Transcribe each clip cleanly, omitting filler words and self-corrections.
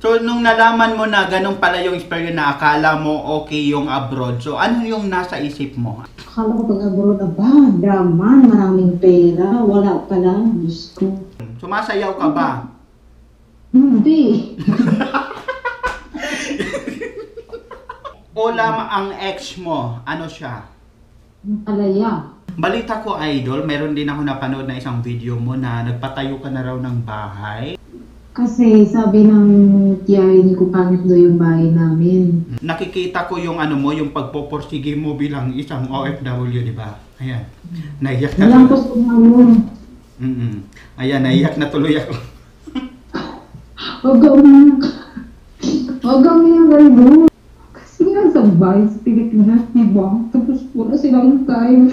So, nung nalaman mo na ganun pala yung experience na akala mo okay yung abroad, so ano yung nasa isip mo? Akala ko pag abroad, draman, maraming pera, wala pala, Diyos ko. Sumasayaw ka ba? Hindi. O lamang ang ex mo, ano siya? Palaya. Balita ko, idol, meron din ako napanood na isang video mo na nagpatayo ka na raw ng bahay. Kasi sabi ng tiyahin ko, pangit daw yung bahay namin. Nakikita ko yung ano mo, yung pagpoporsige mo bilang isang OFW, di ba? Ayan. Naiyak na Walang tuloy. gusto namin. Ayan, naiyak na tuloy ako. Huwag ka umiyak. Huwag ka umiyak kayo. Kasi nga sa bahay sa Pilipinas, diba? Tapos wala silang time.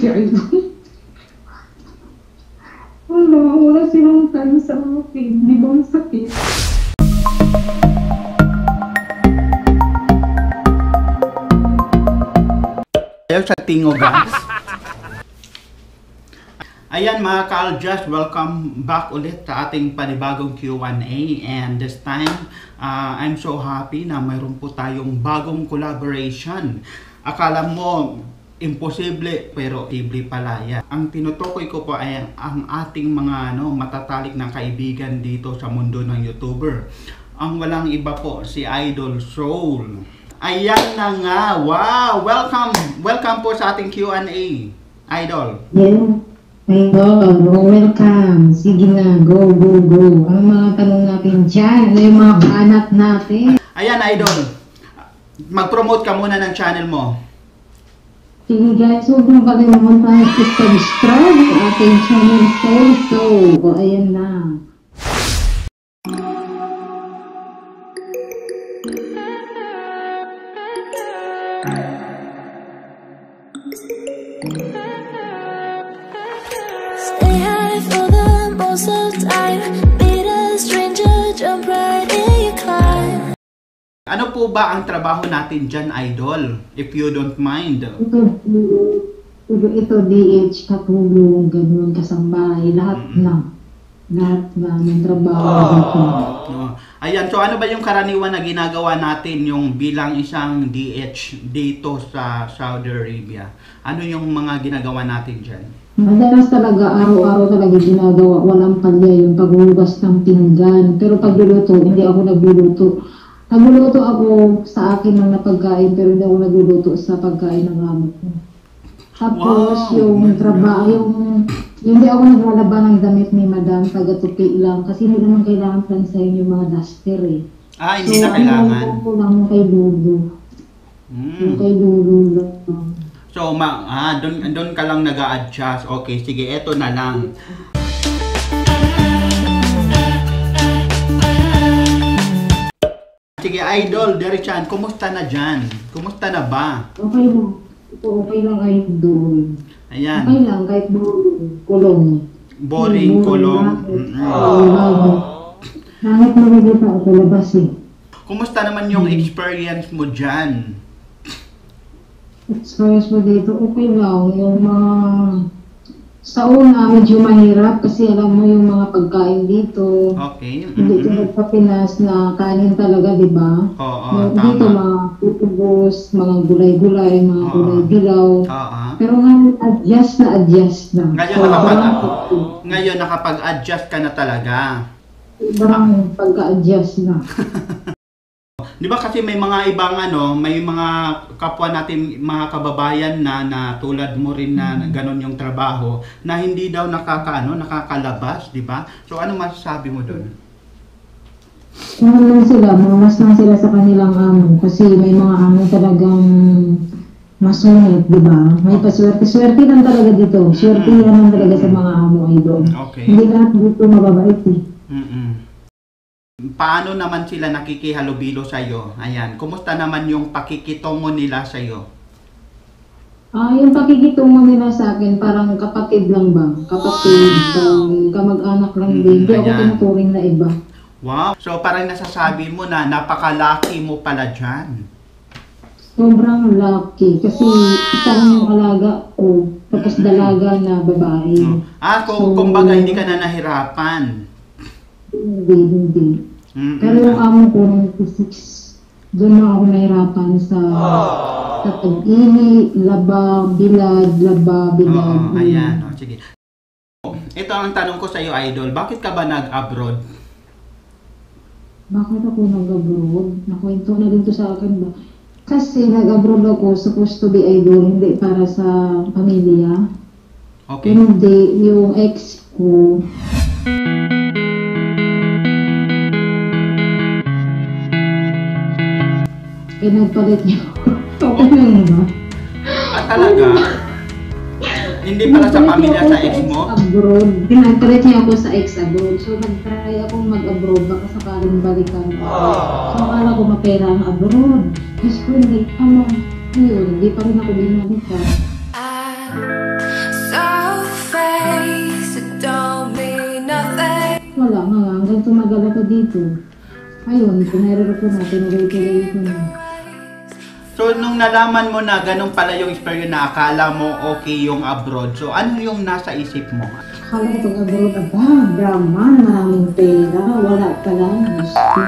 Wala silang time sa akin. Di ba ang sakit? Ayaw sa tingogas. Ayan mga ka-Aljaz, welcome back ulit sa ating panibagong Q&A. And this time, I'm so happy na mayroon po tayong bagong collaboration. Akala mo, imposible, pero posible pala yan. Ang tinutukoy ko po ay ang ating mga matatalik na kaibigan dito sa mundo ng YouTuber. Ang walang iba po, si Idol Soul. Ayan na nga, wow! Welcome po sa ating Q&A, Idol. Yeah. Welcome. Sige na, go. Ang mga tanong natin dyan, ano yung mga banat natin? Ayan, Idol. Mag-promote ka muna ng channel mo. Sige guys, huwag mong kalimutan tayo subscribe sa ating channel so, ayan na. Stay high for the most of time. Meet a stranger, jump right in your climb. Ano po ba ang trabaho natin dyan, Idol? If you don't mind. Ito DH, katulong, ganun, kasambahay, lahat na ng trabaho dito. Ayan, so ano ba yung karaniwan na ginagawa natin yung bilang isang DH dito sa Saudi Arabia? Ano yung mga ginagawa natin dyan? Madalas talaga, araw-araw talaga ginagawa, walang palya yung paghugas ng pinggan. Pero pagluluto, hindi ako nagluluto. Nagluluto ako sa akin ng napagkain, pero hindi ako nagluluto sa pagkain ng amo ko. Tapos yung trabaho, hindi ako naglalaba ng damit ni Madam, taga-tupi lang. Kasi hindi naman kailangan plansahin yung mga duster eh. Hindi na kailangan. So, ano lang kay Lulu. Yung kay Lulu lang. So, doon ka lang nag-a-adjust. Okay, sige, eto na lang. Sige, Idol, Derichan, kumusta na dyan? Kumusta na ba? Okay lang. Okay lang, Idol. Ayan. Okay lang, kahit kulong. Boring, kulong. Hangit mo nagita ako sa labas eh. Kumusta naman yung experience mo dyan? Experience mo dito, okay lang. Yung mga... Sa una, medyo mahirap kasi alam mo yung mga pagkain dito. Okay. Hindi tulad sa Pinas na kanin talaga, di ba? Oo, dito tama. mga tutubos, mga gulay-gulay, mga gulay-dilaw. Oo. Pero ngayon, adjust na. Ngayon nakapag-adjust ka na talaga. Sobrang pagka-adjust na. Di ba kasi may mga ibang may mga kapwa natin, mga kababayan na tulad mo rin na ganon yung trabaho na hindi daw nakakalabas, di ba? So ano masasabi mo doon? Mamas lang sila sa kanilang amo kasi may mga amo talagang masungit, di ba? May paswerte lang talaga dito. Swerte lang talaga sa mga amo ay doon. Okay. Hindi lahat dito mababait eh. Paano naman sila nakikihalubilo sa'yo? Ayan, kumusta naman yung pakikitungo nila sa'yo? Yung pakikitungo nila sa akin, parang kapatid lang ba? Kapatid, kamag-anak lang din. Hindi ako tinuturing na iba. Wow! So parang nasasabi mo na napakalaki mo pala dyan. Sobrang lucky kasi isa lang yung alaga ko, tapos dalaga na babae. Kumbaga hindi ka na nahirapan. Hindi. Pero yung amo ko, 96, doon na ako nahirapan sa tag-ihi, laba, bilad, Oo, ayan. O, sige. Ito ang tanong ko sa iyo, Idol. Bakit ka ba nag-abroad? Bakit ako nag-abroad? Nakwento na din to sa akin ba? Kasi nag-abroad ako, supposed to be idol, hindi para sa pamilya. Okay. Hindi, yung ex ko. Pinagpalit niya ako. Okay lang ba? At talaga? Hindi para sa pamilya sa ex mo? Abroad. Pinagpalit niya ako sa ex abroad. So nag-try akong mag-abroad, baka sakaling balikan. So akala ko mapera ang abroad. Diyos ko, hindi. Ngayon, hindi pa rin ako binalikan. Wala nga, hanggang tumagal ako dito. Ayun, pinarero ko na, tinuloy-tuloy ko na. So, nung nalaman mo na ganun pala yung experience na akala mo okay yung abroad, so ano yung nasa isip mo? Akala ko pag-abroad, draman, maraming pera, wala pala. Diyos ko.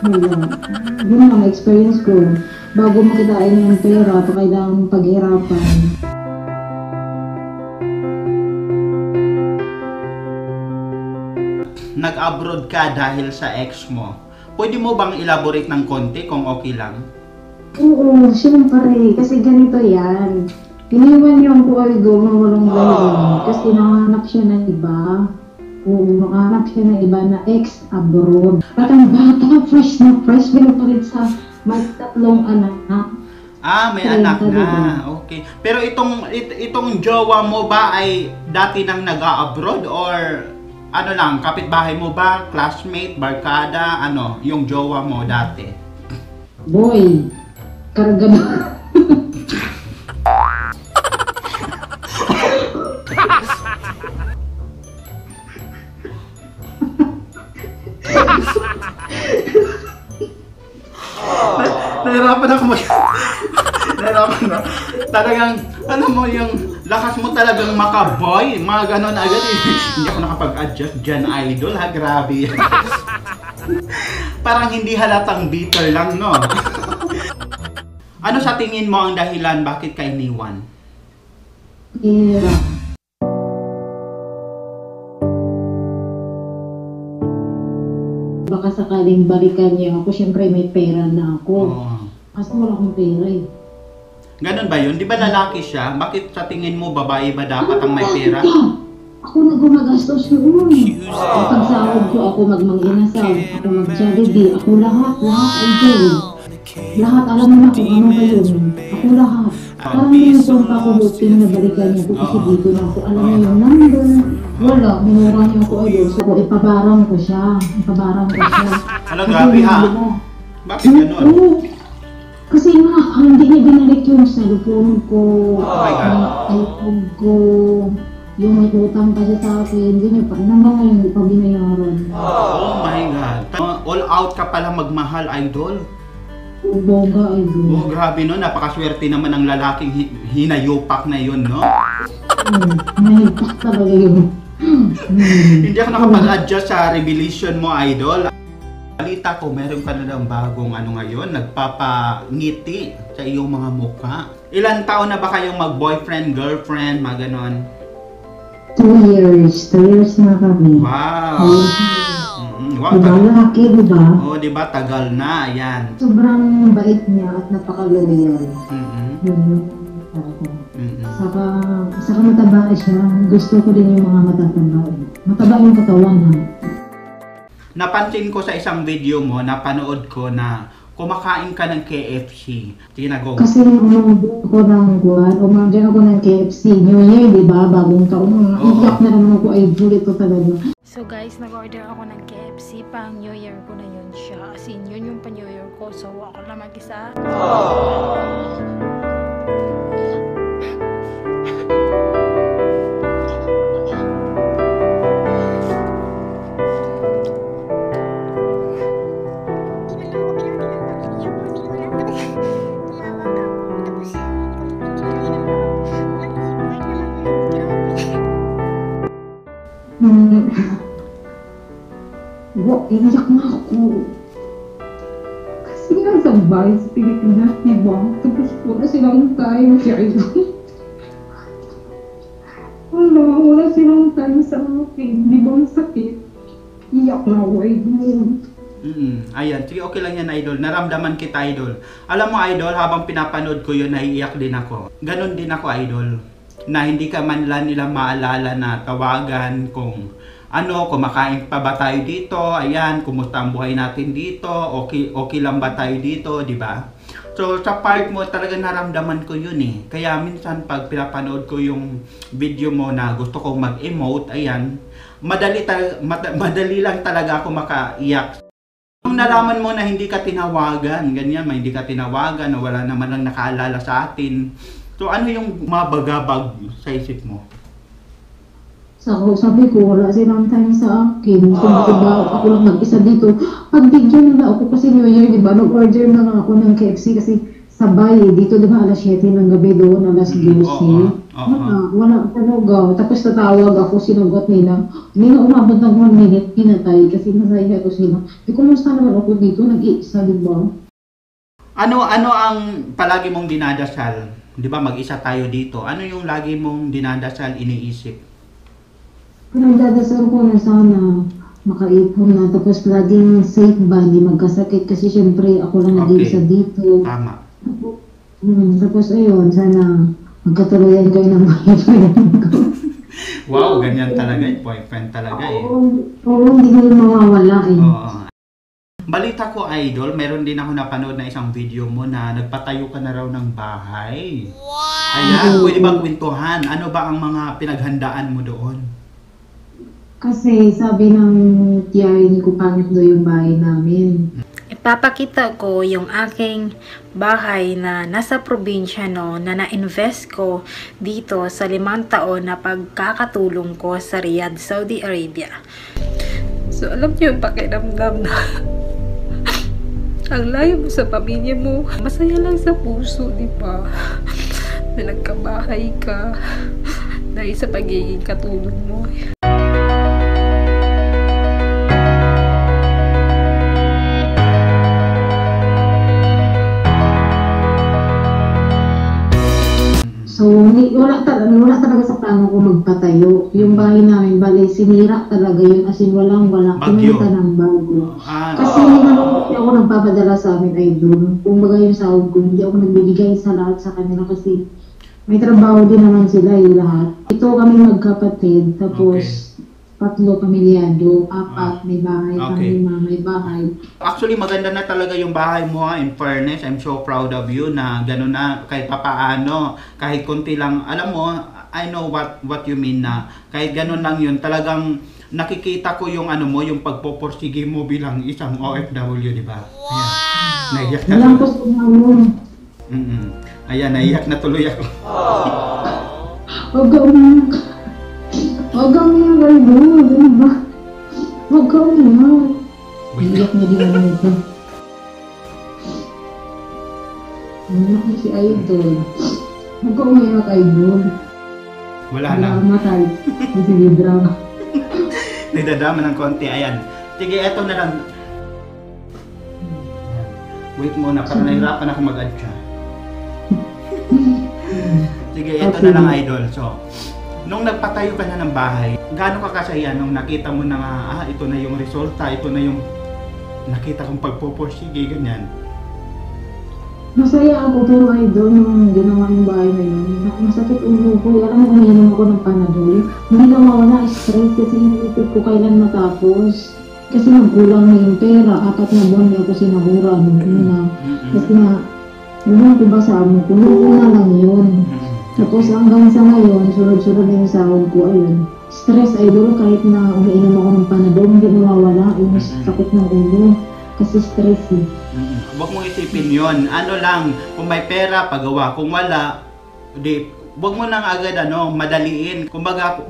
Wala. Yun ang experience ko. Bago makitain ng pera, kailangan paghirapan. Nag-abroad ka dahil sa ex mo. Pwede mo bang elaborate ng konti kung okay lang? Oo, siyempre. Kasi ganito yan. Iniwan niyo ang Pualgo, walang galing. Kasi nakahanap siya ng iba. Oo, nakahanap siya ng iba na ex-abroad. Batang bata, fresh na fresh. Pinupalit sa may 3 anak. Ah, may anak na. Okay. Pero itong jowa mo ba ay dati nang nag-abroad or ano lang, kapitbahay mo ba, classmate, barkada, ano, yung jowa mo dati? Boy, karga ba? Nahirapan ako Nahirapan na. Talagang, ano mo, yung lakas mo talagang makaboy. Mga ganon agad eh. Hindi ako nakapag-adjust dyan, Idol, ha? Grabe. Parang hindi halatang bitter lang, no? Ano sa tingin mo ang dahilan bakit ka iniwan? Hira. Baka sakaling balikan niya ako, syempre may pera na ako. Oo. Kasi wala akong pera eh. Ganon ba yun? Di ba lalaki siya? Bakit sa tingin mo babae ba dapat ang may pera? Ako na gumagastos noon. Kapag sahod ko, ako magmang-inasal, ako mag-jollibee, ako lahat ay gawin. Lahat, alam mo na kung ano ba yun. Ako lahat. Parang minsan pa ako hoping na balikan niya ko kasi dito na ako. Alam mo yun, nandun. Wala, minura niya ako ay so ipabarang ko siya. Ano, grabe ha? Bakit ganon? Oo. Kasi nga, hindi niya binalik yung cellphone ko, yung iPhone ko, yung may utang kasi sa akin, hindi niya pa, hanggang ngayon hindi pa binayaran. Oh my God. All out ka pala magmahal, Idol. Boga, idol. Oh, grabe no. Napakaswerte naman ng lalaking hinayupak na yun, no? Nahipak talaga yun. Hindi ako nakapag-adjust sa revelation mo, Idol. Balita ko, meron ka na ng bagong ano ngayon, nagpapangiti sa iyong mga mukha. Ilan taon na ba kayong mag-boyfriend, girlfriend, mga ganon? 2 years. 2 years na kami. Wow! Wow, Diba, laki, diba? Oo, diba? Tagal na, ayan. Sobrang bait niya at napaka-loyal. Yun yung para ko. Saka mataba siya. Gusto ko din yung mga matataba. Mataba yung katawan ha. Napansin ko sa isang video mo, napanood ko na kumakain ka ng KFC. Sige na, go. Kasi umandyan ako ng guwan, umandyan ako ng KFC. New Year, di ba? Bagong taon. Iyak na naman ako, ay ito talaga. So guys, nag-order ako ng KFC. Pang New Year ko na yun siya. As in, yun yung pa-New Year ko. So ako lang mag-isa. Iyak na ako. nasa bahay sa Pilipinas, di ba? Tapos wala silang time si Idol. Wala silang time sa akin. Di ba ang sakit? Iyak na ako, Idol. Ayan, sige, okay lang yan, Idol. Naramdaman kita, Idol. Alam mo, Idol, habang pinapanood ko yun, naiiyak din ako. Ganon din ako, Idol. Na hindi ka man lang nila maalala na tawagan kung kumakain pa ba tayo dito? Ayan, kumusta ang buhay natin dito? Okay lang ba tayo dito? Di ba? So, sa part mo, talaga naramdaman ko yun eh. Kaya minsan, pag pinapanood ko yung video mo na gusto kong mag-emote, ayan, madali lang talaga ako makaiyak. Kung nalaman mo na hindi ka tinawagan, ganyan, hindi ka tinawagan, o wala naman lang nakaalala sa atin. So, ano yung mabagabag sa isip mo? Sabi ko, wala silang time sa akin. Kung diba, ako lang mag-isa dito. Pagbigyan nila ako kasi New Year, diba, nag-order na nga ako ng KFC kasi sabay, dito diba alas 7 ng gabi doon, alas 12. Wala talaga. Tapos tatawag ako, sinagot nila. Hindi na umabot ng 1 minute, pinatay kasi masaya ko sila. Kumusta naman ako dito, nag-iisa, diba? Ano ang palagi mong dinadasal? Diba, mag-isa tayo dito. Ano yung lagi mong dinadasal, iniisip? Pinagdadasal ko na sana makaipon na, tapos laging safe ba, di magkasakit kasi syempre ako lang nag-iisa dito. Tama. Tapos ayun, sana magkatuloyan kayo ng boyfriend ko. Wow, ganyan talaga eh. Boyfriend talaga eh. Oo, hindi ko mawawala eh. Balita ko, Idol, meron din ako napanood na isang video mo na nagpatayo ka na raw ng bahay. Wow! Ayan, pwede bang kwentuhan? Ano ba ang mga pinaghandaan mo doon? Kasi sabi ng tiyahin ko, pangit daw yung bahay namin. Ipapakita ko yung aking bahay na nasa probinsya no, na na-invest ko dito sa 5 taon na pagkakatulong ko sa Riyadh, Saudi Arabia. So alam niyo yung pakiramdam na ang layo mo sa pamilya mo, masaya lang sa puso, di ba? Na nagkabahay ka dahil sa pagiging katulong mo. So, wala talaga sa plano ko magpatayo. Yung bahay namin, bali, sinira talaga yun. As in, walang-wala. Pinunta ng bago. Kasi hindi ako nagpapadala sa amin, Idol. Kung baga yung sahod ko, hindi ako nagbibigay sa lahat sa kanila kasi may trabaho din naman sila lahat. Ito kami magkapatid, tapos 3 pamilyado, 4, may bahay, kami 5, may bahay. Actually, maganda na talaga yung bahay mo ha. In fairness, I'm so proud of you na gano'n na kahit papaano, kahit konti lang, alam mo, I know what you mean na kahit gano'n lang yun, talagang nakikita ko yung mo, yung pagpoporsige mo bilang isang OFW, di ba? Wow! Naiyak na tuloy. Ayan, naiyak na tuloy ako. Huwag kang iyak, Idol. Ano ba? Huwag kang iyak. Iyak niya din naman ito. Iyak niya si Idol. Huwag kang iyak, Idol. Wala lang. Matay. Sige, drama. Nagdadama ng konti. Ayan. Sige, eto na lang. Wait muna, parang nahirapan ako mag-add siya. Sige, eto na lang, Idol. So, nung nagpatayo ka na ng bahay, gaano ka kasaya nung nakita mo na ito na yung resulta, ito na yung nakita kong pagpoporsige, ganyan? Masaya ako, pero Idol, nung ginawa yung bahay na yun, masakit ulo ko. Alam mo, umiinom ako ng Panadol. Hindi na mawala stress kasi inisip ko kailan matapos. Kasi nagkulang na yung pera, 4 na buwan niya ako sinahuran. Kasi nga, yun ko ba sa amin, kung na lang yun. Tapos hanggang sa ngayon, sunod-sunod na yung sahod ko, ayun. Stress, Idol, kahit na umiinom ako ng Panadol, hindi nawawala yung sakit ng ulo. Kasi stress eh. Huwag mong isipin yun. Ano lang, kung may pera, pagawa. Kung wala, huwag mo nang agad madaliin. Kumbaga,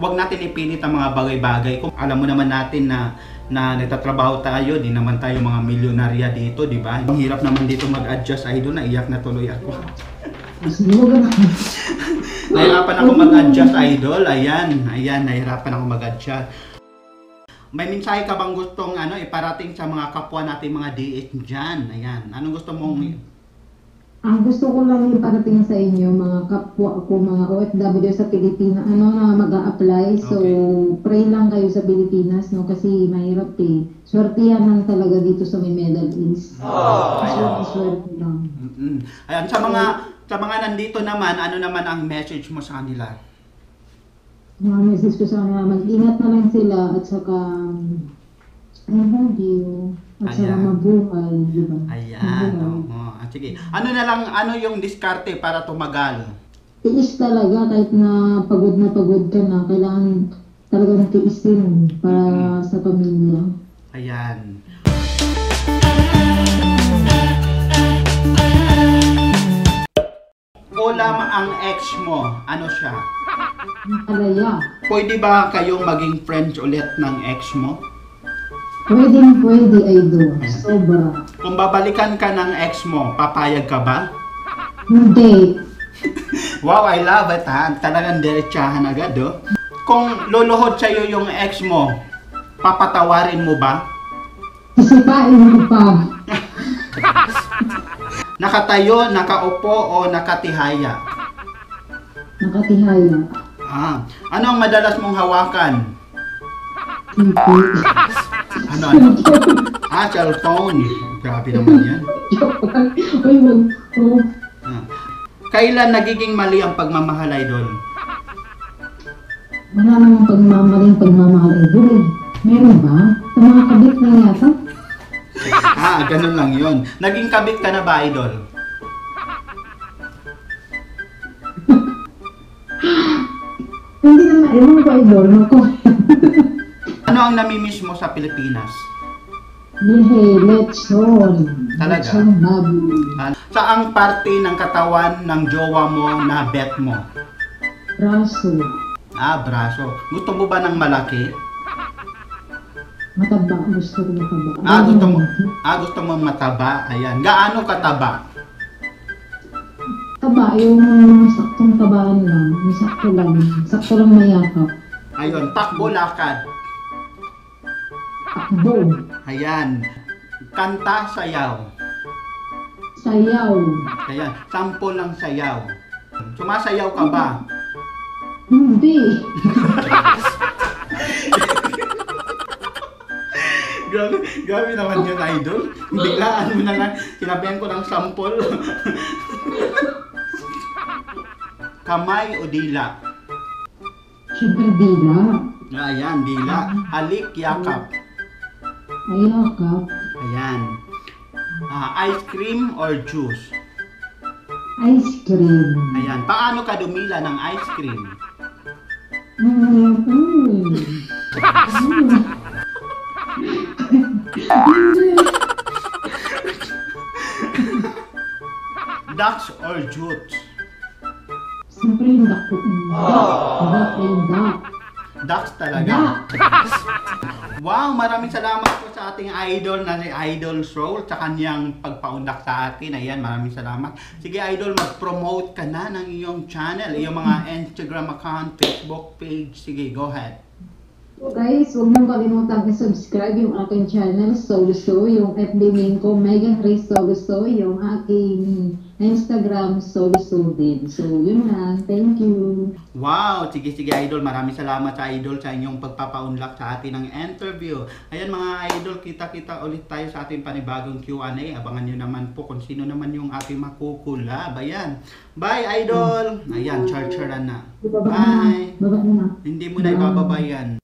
huwag natin ipilit ang mga bagay-bagay. Kung alam mo naman natin na nagtatrabaho tayo, di naman tayo mga milyonarya dito, di ba? Ang hirap naman dito mag-adjust, Idol, naiyak na tuloy ako. Nahirapan ako mag-adjust, Idol. Ayan, nahirapan ako mag-adjust. May mensahe ka bang gustong iparating sa mga kapwa natin mga DH dyan? Ayan. Anong gusto mong... Ang gusto ko lang iparating sa inyo, mga kapwa ko, mga OFW sa Pilipinas, na mag-a-apply. So, pray lang kayo sa Pilipinas, no? Kasi mahirap eh. Swertihan lang talaga dito sa may Middle East. Swerte lang. Ayan, sa mga nandito naman, ano naman ang message mo sa kanila? Mga message ko sa kanila, mag-ingat na lang sila at saka, I love you. At saka Ayan. mabuhay, di ba? Ayan. Mabuhay. Sige. Ano yung diskarte para tumagal? Tiis talaga, kahit na pagod ka na, kailangan talaga ng tiisin para sa pamilya. Ayan. Ulam ang ex mo. Ano siya? Alaya. Pwede ba kayong maging friends ulit ng ex mo? Pwede, idol. Sobra. Kung babalikan ka ng ex mo, papayag ka ba? Hindi. Wow, I love it ha. Talagang diretsahan agad oh. Kung luluhod sa'yo yung ex mo, papatawarin mo ba? Isipain mo pa. Nakatayo, nakaupo o nakatihaya? Nakatihaya. Ano ang madalas mong hawakan? Hindi. Ano? Cellphone. Grabe naman yan. Uy, wag. Oh. Kailan nagiging mali ang pagmamahal, idol? Wala namang pagmamahal, idol eh. Meron ba? Sa mga kabit na yata? Ganun lang yun. Naging kabit ka na ba, idol? Hindi naman, ewan ko, idol. Ako. Ano ang namimiss mo sa Pilipinas? Bihe, lechon. Talaga? Lechon baboy. Saang parte ng katawan ng jowa mo na bet mo? Braso. Braso. Gusto mo ba ng malaki? Mataba. Gusto ko mataba. Gusto mo mataba? Ayan. Gaano kataba? Taba, yung mga saktong tabaan lang. May sakto lang. Sakto lang mayakap. Ayun. Takbo, lakad. Takbo. Ayan. Kanta, sayaw. Sayaw. Ayan. 10 lang sayaw. Sumasayaw ka ba? Hindi. Grabe naman yun, idol. Biglaan mo na lang. Sinabihan ko ng 10. Kamay o dila? Siyempre dila. Ayan, dila. Halik, yakap. Ayakap. Ayan. Ice cream or juice? Ice cream. Ayan. Paano ka dumila ng ice cream? Ducks or jutes? Siyempre yung duck. Ducks talaga. Wow, maraming salamat po sa ating idol na si Idol Soul sa kanyang pagpaundak sa atin. Ayan, maraming salamat. Sige, idol, mag-promote ka na ng iyong channel, iyong mga Instagram account, Facebook page. Sige, go ahead. So guys, huwag mong kalimutan i-subscribe yung aking channel, Soluso, yung FB name ko, Megan Grace Soluso, yung aking Instagram, Soluso din. So, yun lang. Thank you. Wow! Sige, idol. Maraming salamat sa idol sa inyong pagpapaunlak sa atin ng interview. Ayan mga idol, kita-kita ulit tayo sa ating panibagong Q&A. Abangan nyo naman po kung sino naman yung ating makukulab. Ayan. Bye, idol! Ayan, char-charan na. Baba Bye! na. Baba na. Hindi mo na ibababa yan.